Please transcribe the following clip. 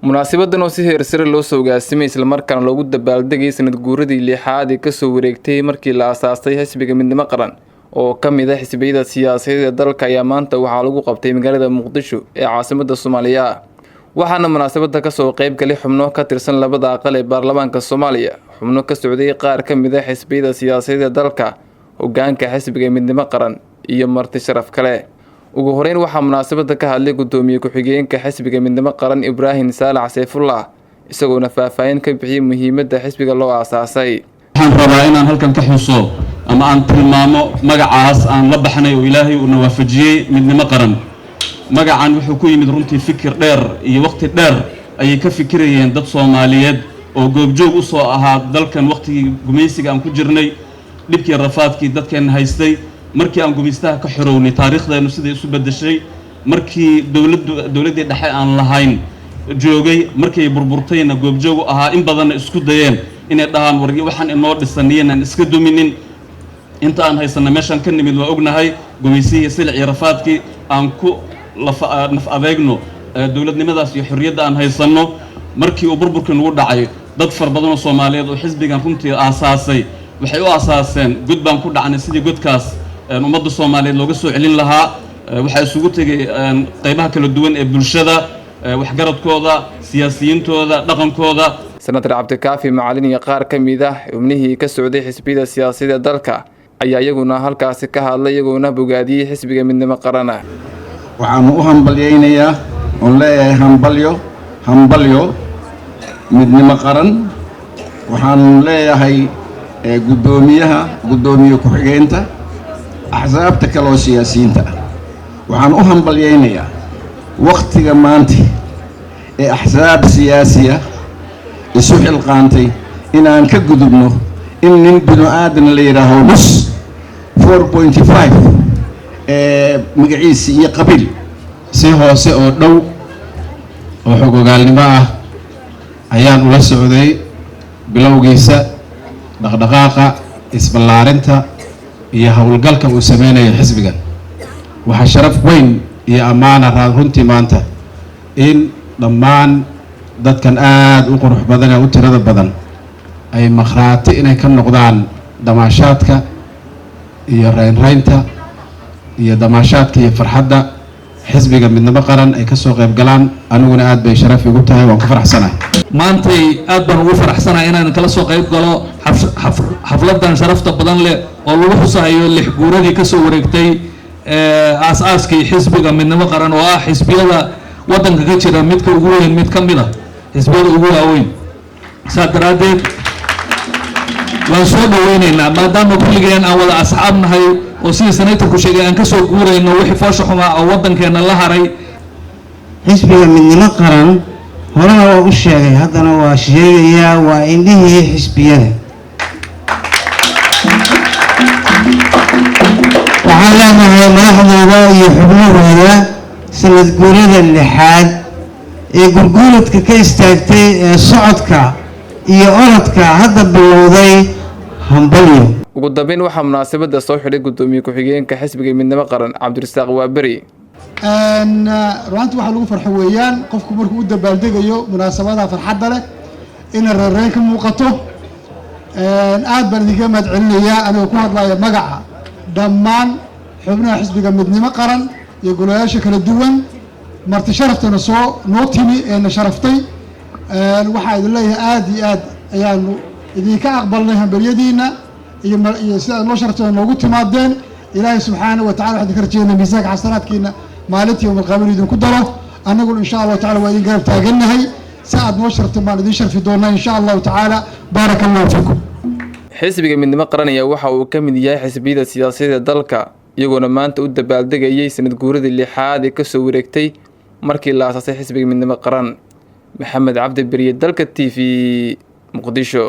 munaasabadan oo si heersare loo soo gaasimay isla markaana loogu dabaaldegay sanad guuradii lixaad ee kasoo wareegtay markii la aasaasay xisbiga midnimo qaran oo ka mid ah xisbiyada siyaasadeed ee dalka ayaa maanta waxaa lagu qabtay magaalada Muqdisho ee caasimadda Soomaaliya waxaana munaasabada ka soo qayb galay xubno ka tirsan labada aqal ee baarlamaanka Soomaaliya xubno ka socday qaar ka mid ah xisbiyada siyaasadeed ee dalka hoggaanka xisbiga midnimo qaran iyo marti sharaf kale ugu horeyn waxaa munaasabada ka hadlay gudoomiye ku-xigeenka xisbiga midnimo qaran Ibrahim Saalax Sayfullah isagoona faahfaahin ka bixiyay muhiimadda xisbiga loo aasaasay. waxaan rabaa inaan halkan ka xuso ama aan tilmaamo magacaas aan la baxnay oo Ilaahay uu nawaafajiyay midnimo qaran. magacan wuxuu ku yimid runtii fikir dheer iyo waqti dheer ayay ka fikirayeen dad Soomaaliyeed oo goobjoog u soo ahaa dalkan waqtigii gumaysiga aan ku jirnay dhibkii rafaadkii dadkeen haystay markii aan gumaystaha ka xorownay taariikhdeenu sidii isu bedeshay markii dawladda dhexe aan lahayn joogay markii burburtayna goobjoog u ahaa in badan isku dayeen inay dhahaan wargi waxaan inoo dhisanayeen iska duminin inta aan haysana meeshan ka nimid waa ognahay gumaysiga silci rafaadkii aan ku naf adeegno dawladnimadaas iyo xorriyadda aan haysano markii uu burburkii nagu dhacay dad far badan oo Soomaaliyeed oo xisbigan runtii aasaasay waxay u aasaaseen god baan ku dhacnay sidii godkaas ummadda Soomaaliyeed looga soo celin lahaa waxa isugu tagay qaybaha kala duwan ee bulshada waxgaradkooda siyaasiyiintooda dhaqankooda Senator Cabdikaafi Macalin iyo qaar ka mid ah xubnihii ka socday xisbiyada siyaasadeed dalka ayaa iyaguna halkaas ka hadlay iyagoona bogaadiyay xisbiga midnimo qaran waxaan u hambalyaynayaa oo leeyahay hambalyo midnimo qaran waxaan leeyahay gudoomiye ku-xigeenta axsaabta kale oo siyaasiyiinta waxaan u hambalyaynayaa waqtiga maanta ee axsaab siyaasiya isu xilqaantay inaan ka gudubno in nin binu aadan la yidhaaho nus 4.5 magaciisi iyo qabiil si hoose oo dhow oo xogogaalnimo ah ayaan ula socday bilowgiisa dhaqdhaqaaqa isballaarinta iyo howlgalka uu sameynayo xisbigan waxaa sharaf weyn iyo ammaana runtii maanta in dhammaan dadkan aad u qurux badan ee u tirada badan ay makhraati inay ka noqdaan damaashaadka iyo reynreynta iyo damaashaadka iyo farxadda xisbiga midnimo qaran ay ka soo qayb galaan aniguna aad bay sharaf igu tahay waan ku faraxsanahay maantay aad baan ugu faraxsanahay inaan kala soo qayb galo xafladan sharafta badan leh oo lagu xusayo lix guuradii ka soo wareegtay aasaaskii xisbiga midnimo qaran oo ah xisbiyada wadanka ka jira midka ugu weyn mid ka mid ah xisbiyada ugu waaweyn saa daraadeed waan soo dhaweynaynaa maadaama kulligeen aan wada asxaab nahay oo sidii senatorku sheegay aan ka soo guurayno wixii foosha xumaa oo wadankeena la haray xisbiga midnimo qaran horena waa u sheegay haddana waa sheegayaa waa indhihii xisbiyada waxaan leenahay madaxdooda iyo xubnahooda sanad guurada lixaad ee gurguuladka ka istaagtay ee socodka iyo orodka hadda bilowday hambalyo ugu dambeyn waxaa munaasabada soo xidhay gudoomiye ku-xigeenka xisbiga midnimo qaran Cabdirasaaq Waabari runtii waxa lagu farxo weeyaan qofku markuu u dabaaldegayo munaasabada farxadda leh in reereen ka muuqato aad baan idinka mahadcelinayaa anigoo ku hadlaya magaca dhammaan xubnaha xisbiga midnimo qaran iyo golayaasha kala duwan marti sharaftana noo timi ee na sharaftay waxaa idin leeyahay aad iyo aad ayaanu idinka aqbalnay hambalyadiina iyo sida noo sharafteen noogu timaadeen ilaahay subxaanahu wa tacaala waxaan idinka rajeynaa miisaanka xasanaadkiina maalintii yawmal qiyaamah idinku daro annaguna insha allahu tacaala waa idin garab taagannahay si aad noo sharafteen baan idin sharfi doonaa insha allahu tacaala baaraka allahu fiikum xisbiga midnimo qaran ayaa waxa uu ka mid yahay xisbiyada siyaasadeed dalka iyagoona maanta u dabaaldegayay sanad guuradii lixaad ee ka soo wareegtay markii la aasaasay xisbiga midnimo qaran maxamed cabdi beriye dalka TV Muqdisho.